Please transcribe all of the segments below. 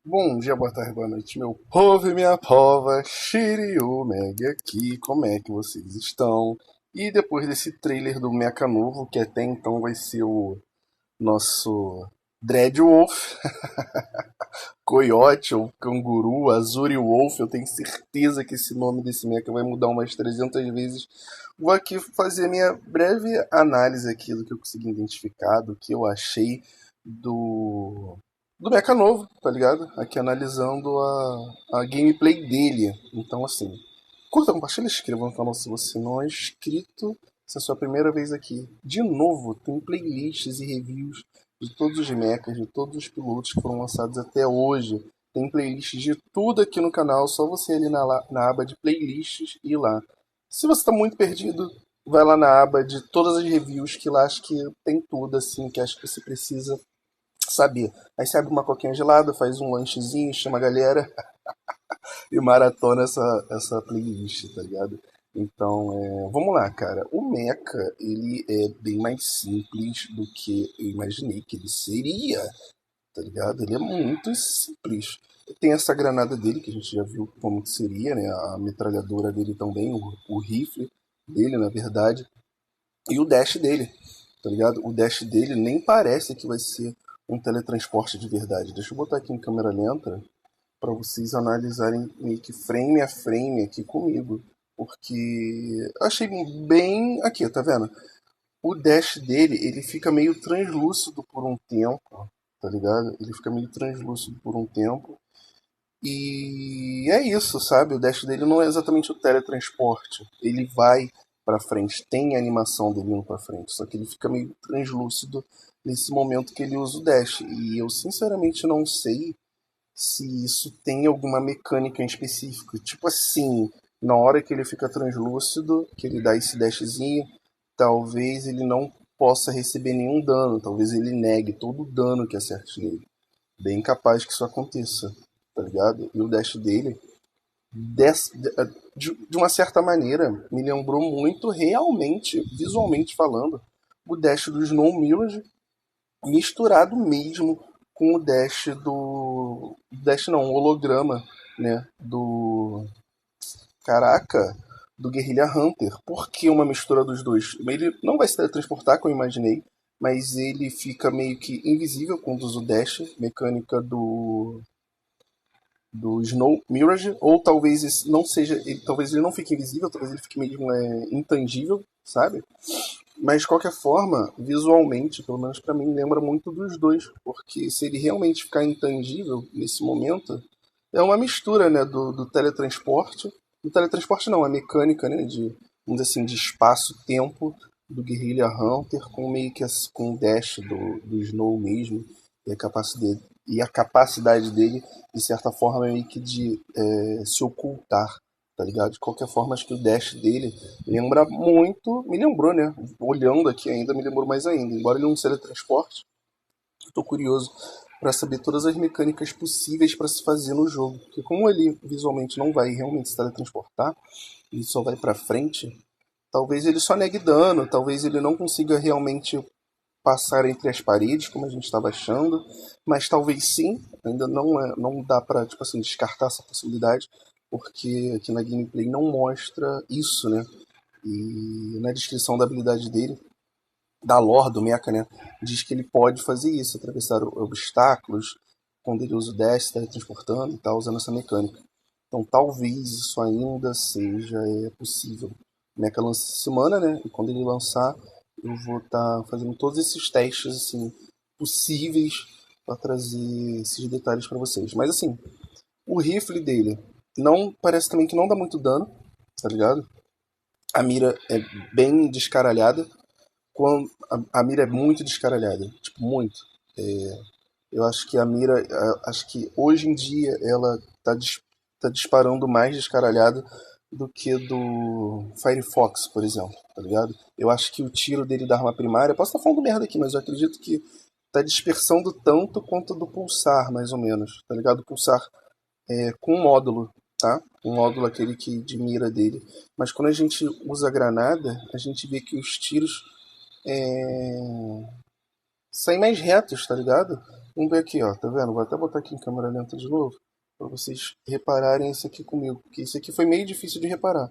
Bom dia, boa tarde, boa noite, meu povo e minha pova, Shiryu Meg aqui, como é que vocês estão? E depois desse trailer do Mecha novo, que até então vai ser o nosso Dreadwolf, Coyote ou Canguru, Azuri Wolf, eu tenho certeza que esse nome desse mecha vai mudar umas 300 vezes. Vou aqui fazer minha breve análise aqui do que eu consegui identificar, do que eu achei do do mecha novo, tá ligado? Aqui analisando a gameplay dele. Então, assim, curta, compartilha, inscreva no canal se você não é inscrito. Se é a sua primeira vez aqui. De novo, tem playlists e reviews de todos os mechas, de todos os pilotos que foram lançados até hoje. Tem playlists de tudo aqui no canal, só você ali na aba de playlists e ir lá. Se você está muito perdido, vai lá na aba de todas as reviews, que lá acho que tem tudo assim que acho que você precisa saber. Aí você abre uma coquinha gelada, faz um lanchezinho, chama a galera e maratona essa playlist, tá ligado? Então, vamos lá, cara. O Mecha, ele é bem mais simples do que eu imaginei que ele seria, tá ligado? Ele é muito simples. Tem essa granada dele, que a gente já viu como que seria, né? A metralhadora dele também, o rifle dele, na verdade. E o dash dele, tá ligado? O dash dele nem parece que vai ser um teletransporte de verdade. Deixa eu botar aqui em câmera lenta para vocês analisarem meio que frame a frame aqui comigo. Porque achei bem. Aqui, tá vendo? O dash dele, ele fica meio translúcido por um tempo, tá ligado? Ele fica meio translúcido por um tempo. E é isso, sabe? O dash dele não é exatamente o teletransporte. Ele vai pra frente, tem a animação dele indo pra frente, só que ele fica meio translúcido nesse momento que ele usa o dash. E eu sinceramente não sei se isso tem alguma mecânica em específico. Tipo assim, na hora que ele fica translúcido, que ele dá esse dashzinho, talvez ele não possa receber nenhum dano, talvez ele negue todo o dano que acerte nele. Bem capaz que isso aconteça, tá ligado? E o dash dele, de uma certa maneira, me lembrou muito, realmente, visualmente falando, o dash do Snow Mirage, misturado mesmo com o dash do. Dash não, o holograma, né? Do. Caraca! Do Guerrilla Hunter. Por que uma mistura dos dois? Ele não vai se teletransportar, como eu imaginei, mas ele fica meio que invisível quando usa o dash, mecânica do Snow Mirage, ou talvez não seja, talvez ele não fique invisível, talvez ele fique meio intangível, sabe? Mas de qualquer forma, visualmente, pelo menos pra mim, lembra muito dos dois, porque se ele realmente ficar intangível nesse momento, é uma mistura, né, do teletransporte, do teletransporte não, a mecânica, né, de, vamos dizer assim, de espaço-tempo do Guerrilla Hunter com meio que com o dash do Snow mesmo, e a capacidade dele, de certa forma, meio que de se ocultar, tá ligado? De qualquer forma, acho que o dash dele lembra muito, me lembrou, né? Olhando aqui ainda, me lembrou mais ainda. Embora ele não seja transporte, estou curioso para saber todas as mecânicas possíveis para se fazer no jogo. Porque como ele visualmente não vai realmente se teletransportar, ele só vai para frente, talvez ele só negue dano, talvez ele não consiga realmente passar entre as paredes, como a gente estava achando, mas talvez sim, ainda não dá para tipo assim, descartar essa possibilidade, porque aqui na gameplay não mostra isso, né? E na descrição da habilidade dele, da lore do mecha, né? Diz que ele pode fazer isso, atravessar obstáculos, quando ele usa o dash, teletransportando e tal, usando essa mecânica. Então talvez isso ainda seja possível. O mecha lança essa semana, né? E quando ele lançar, eu vou estar fazendo todos esses testes assim, possíveis para trazer esses detalhes para vocês. Mas assim, o rifle dele não parece também que não dá muito dano, tá ligado? A mira é bem descaralhada. Quando a mira é muito descaralhada, tipo, muito. Eu acho que a mira, acho que hoje em dia ela tá disparando mais descaralhada do que do Firefox, por exemplo, tá ligado? Eu acho que o tiro dele da arma primária, posso estar falando merda aqui, mas eu acredito que tá dispersando tanto quanto do pulsar, mais ou menos, tá ligado? O pulsar com módulo, tá? Um módulo aquele que de mira dele. Mas quando a gente usa a granada, a gente vê que os tiros saem mais retos, tá ligado? Vamos ver aqui, ó, tá vendo? Vou até botar aqui em câmera lenta de novo, para vocês repararem isso aqui comigo, porque isso aqui foi meio difícil de reparar.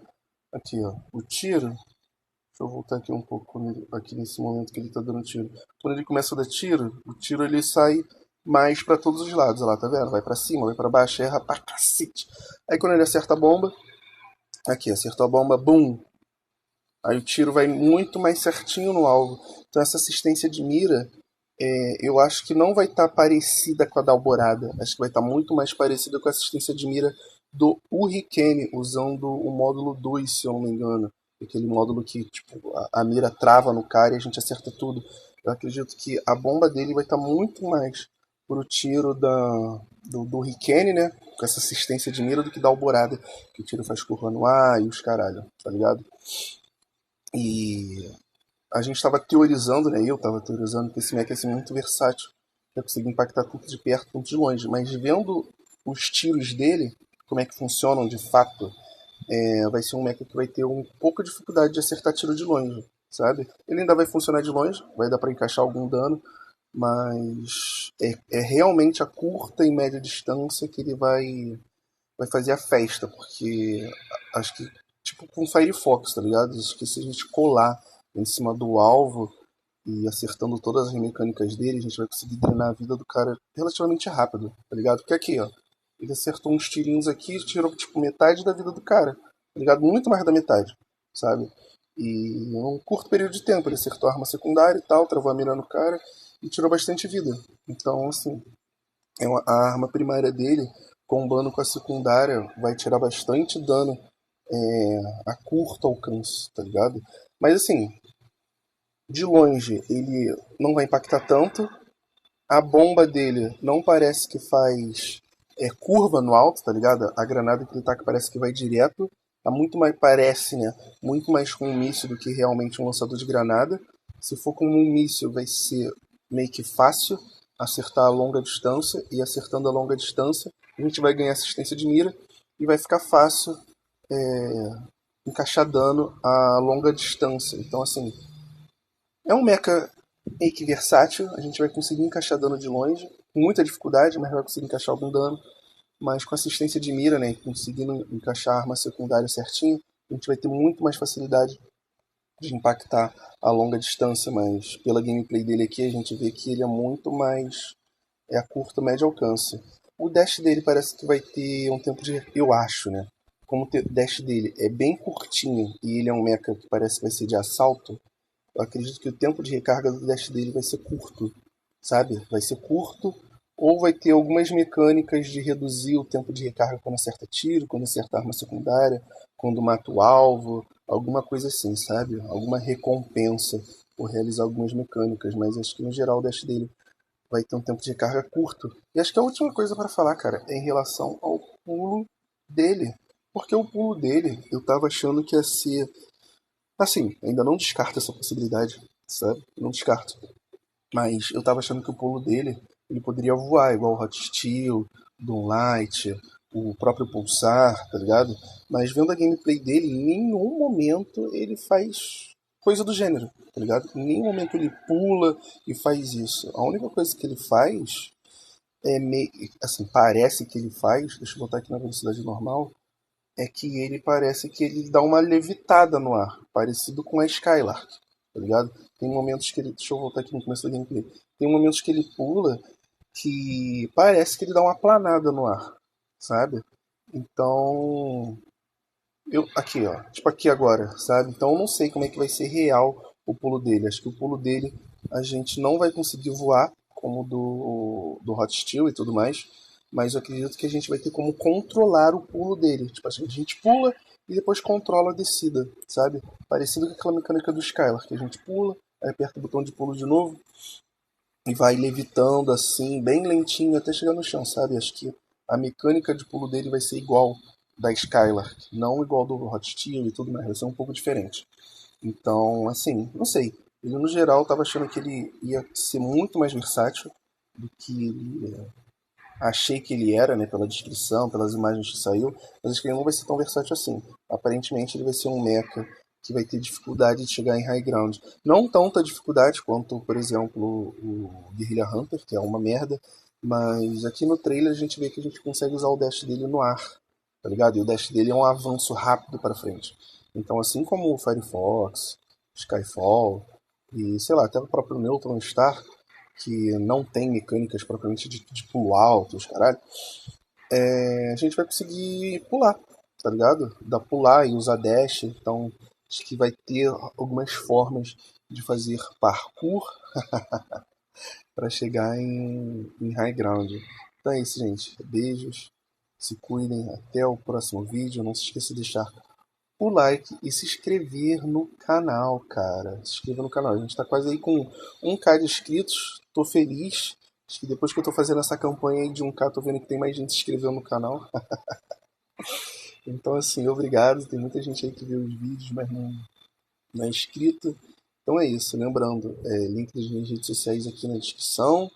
Aqui, ó, o tiro. Deixa eu voltar aqui um pouco aqui nesse momento que ele tá dando tiro. Quando ele começa a dar tiro, o tiro ele sai mais para todos os lados, olha lá, tá vendo? Vai para cima, vai para baixo, erra pra cacete. Aí quando ele acerta a bomba, aqui, acertou a bomba, bum! Aí o tiro vai muito mais certinho no alvo. Então essa assistência de mira, eu acho que não vai estar parecida com a da Alvorada. Acho que vai estar muito mais parecida com a assistência de mira do Hurricane, usando o módulo 2, se eu não me engano. Aquele módulo que tipo, a mira trava no cara e a gente acerta tudo. Eu acredito que a bomba dele vai estar muito mais pro tiro do Hurricane, né? Com essa assistência de mira do que da Alvorada. Que o tiro faz curva no ar e os caralho, tá ligado? E a gente estava teorizando, né? Eu estava teorizando que esse Mac ia ser muito versátil, ia conseguir impactar tanto de perto quanto de longe. Mas vendo os tiros dele, como é que funcionam de fato, vai ser um Mac que vai ter um pouco de dificuldade de acertar tiro de longe, sabe? Ele ainda vai funcionar de longe, vai dar para encaixar algum dano, mas é realmente a curta e média distância que ele vai fazer a festa, porque acho que, tipo com Firefox, tá ligado? Acho que se a gente colar em cima do alvo e acertando todas as mecânicas dele, a gente vai conseguir drenar a vida do cara relativamente rápido, tá ligado? Porque aqui, ó, ele acertou uns tirinhos aqui e tirou, tipo, metade da vida do cara, tá ligado? Muito mais da metade, sabe? E em um curto período de tempo, ele acertou a arma secundária e tal, travou a mira no cara e tirou bastante vida. Então, assim, a arma primária dele, combando com a secundária, vai tirar bastante dano a curto alcance, tá ligado? Mas assim, de longe ele não vai impactar tanto. A bomba dele não parece que faz curva no alto, tá ligado? A granada que ele taca parece que vai direto. Tá muito mais, parece, né? Muito mais com um míssil do que realmente um lançador de granada. Se for com um míssil, vai ser meio que fácil acertar a longa distância. E acertando a longa distância, a gente vai ganhar assistência de mira. E vai ficar fácil encaixar dano a longa distância. Então, assim, é um mecha meio que versátil. A gente vai conseguir encaixar dano de longe, com muita dificuldade, mas vai conseguir encaixar algum dano. Mas com assistência de mira, né, conseguindo encaixar a arma secundária certinho, a gente vai ter muito mais facilidade de impactar a longa distância. Mas pela gameplay dele aqui, a gente vê que ele é muito mais a curto, médio alcance. O dash dele parece que vai ter um tempo de... Eu acho, né? Como o dash dele é bem curtinho e ele é um mecha que parece que vai ser de assalto, eu acredito que o tempo de recarga do dash dele vai ser curto, sabe? Vai ser curto, ou vai ter algumas mecânicas de reduzir o tempo de recarga quando acerta tiro, quando acerta arma secundária, quando mata o alvo, alguma coisa assim, sabe? Alguma recompensa por realizar algumas mecânicas, mas acho que no geral o dash dele vai ter um tempo de recarga curto. E acho que a última coisa para falar, cara, é em relação ao pulo dele. Porque o pulo dele, eu tava achando que ia ser. Assim, ainda não descarto essa possibilidade, sabe? Não descarto. Mas eu tava achando que o pulo dele, ele poderia voar, igual o Hot Steel, Doomlight, o próprio Pulsar, tá ligado? Mas vendo a gameplay dele, em nenhum momento ele faz coisa do gênero, tá ligado? Em nenhum momento ele pula e faz isso. A única coisa que ele faz é meio. Assim, parece que ele faz, deixa eu botar aqui na velocidade normal, é que ele parece que ele dá uma levitada no ar, parecido com a Skylark, tá ligado? Tem momentos que ele. Deixa eu voltar aqui no começo da gameplay. Tem momentos que ele pula que parece que ele dá uma planada no ar, sabe? Então. Aqui, ó. Tipo aqui agora, sabe? Então eu não sei como é que vai ser real o pulo dele. Acho que o pulo dele a gente não vai conseguir voar, como do Hot Steel e tudo mais. Mas eu acredito que a gente vai ter como controlar o pulo dele. Tipo assim, a gente pula e depois controla a descida, sabe? Parecido com aquela mecânica do Skylar, que a gente pula, aí aperta o botão de pulo de novo e vai levitando assim, bem lentinho até chegar no chão, sabe? Acho que a mecânica de pulo dele vai ser igual da Skylar, não igual do Hot Steel e tudo mais, vai ser um pouco diferente. Então, assim, não sei. Ele no geral tava achando que ele ia ser muito mais versátil do que ele achei que ele era, né, pela descrição, pelas imagens que saiu, mas acho que ele não vai ser tão versátil assim. Aparentemente ele vai ser um mecha que vai ter dificuldade de chegar em High Ground. Não tanta dificuldade quanto, por exemplo, o Guerrilla Hunter, que é uma merda, mas aqui no trailer a gente vê que a gente consegue usar o dash dele no ar, tá ligado? E o dash dele é um avanço rápido para frente. Então, assim como o Firefox, Skyfall e, sei lá, até o próprio Neutron Star, que não tem mecânicas propriamente de pulo alto, os caralho, a gente vai conseguir pular, tá ligado? Dá pular e usar dash, então acho que vai ter algumas formas de fazer parkour para chegar em high ground. Então é isso, gente. Beijos, se cuidem, até o próximo vídeo. Não se esqueça de deixar o like e se inscrever no canal, cara. Se inscreva no canal. A gente tá quase aí com 1k de inscritos. Tô feliz. Acho que depois que eu tô fazendo essa campanha aí de 1k, tô vendo que tem mais gente se inscrevendo no canal. Então, assim, obrigado. Tem muita gente aí que vê os vídeos, mas não é inscrito. Então é isso. Lembrando, link das minhas redes sociais aqui na descrição.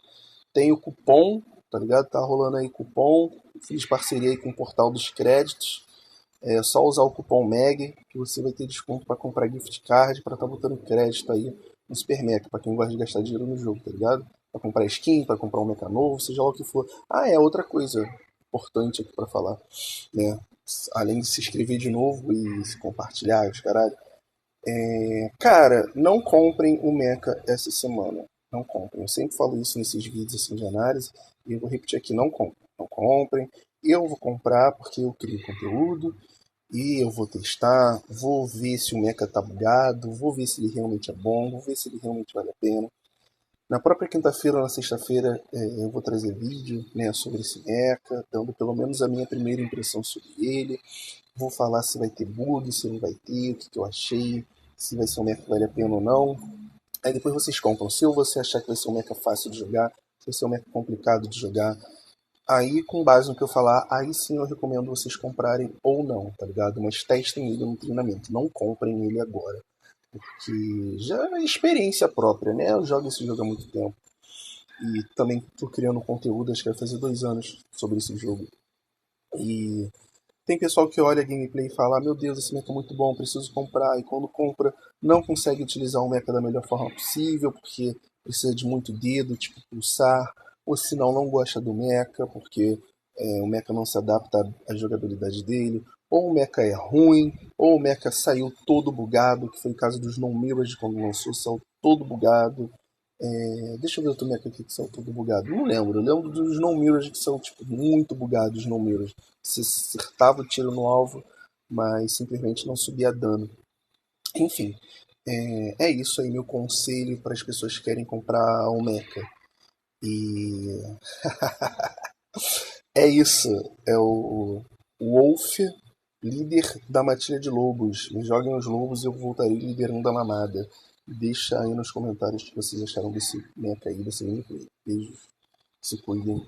Tem o cupom, tá ligado? Tá rolando aí cupom. Fiz parceria aí com o Portal dos Créditos. É só usar o cupom MEG que você vai ter desconto para comprar gift card, para estar botando crédito aí no Super Mecha, para quem gosta de gastar dinheiro no jogo, tá ligado? Para comprar skin, para comprar um mecha novo, seja lá o que for. Ah, é outra coisa importante aqui para falar, né? Além de se inscrever de novo e se compartilhar, os caralho. Cara, não comprem o mecha essa semana. Não comprem. Eu sempre falo isso nesses vídeos assim de análise e eu vou repetir aqui, não comprem. Não comprem. Eu vou comprar porque eu crio conteúdo e eu vou testar, vou ver se o mecha tá bugado, vou ver se ele realmente é bom, vou ver se ele realmente vale a pena. Na própria quinta-feira ou na sexta-feira eu vou trazer vídeo, né, sobre esse mecha, dando pelo menos a minha primeira impressão sobre ele. Vou falar se vai ter bug, se não vai ter, o que eu achei, se vai ser um mecha que vale a pena ou não. Aí depois vocês compram. Se você achar que vai ser um mecha fácil de jogar, se vai ser um mecha complicado de jogar, aí, com base no que eu falar, aí sim eu recomendo vocês comprarem ou não, tá ligado? Mas testem ele no treinamento, não comprem ele agora. Porque já é experiência própria, né? Eu jogo esse jogo há muito tempo. E também tô criando conteúdo, acho que vai fazer 2 anos sobre esse jogo. E tem pessoal que olha a gameplay e fala, meu Deus, esse mecha é muito bom, preciso comprar. E quando compra, não consegue utilizar o mecha da melhor forma possível, porque precisa de muito dedo, tipo pulsar. Ou se não gosta do mecha, porque o mecha não se adapta à jogabilidade dele. Ou o mecha é ruim, ou o mecha saiu todo bugado, que foi o caso dos No Mirrors quando lançou, saiu todo bugado. Deixa eu ver outro mecha aqui que são tudo bugado. Não lembro. Eu lembro dos No Mirrors que são tipo, muito bugados. No Mirrors. Você acertava o tiro no alvo, mas simplesmente não subia dano. Enfim, é isso aí meu conselho para as pessoas que querem comprar um mecha. E é isso. É o Wolf, líder da matilha de lobos. Me joguem os lobos e eu voltarei liderando a mamada. Deixa aí nos comentários o que vocês acharam desse mecha aí, desse gameplay. Beijos. Se cuidem.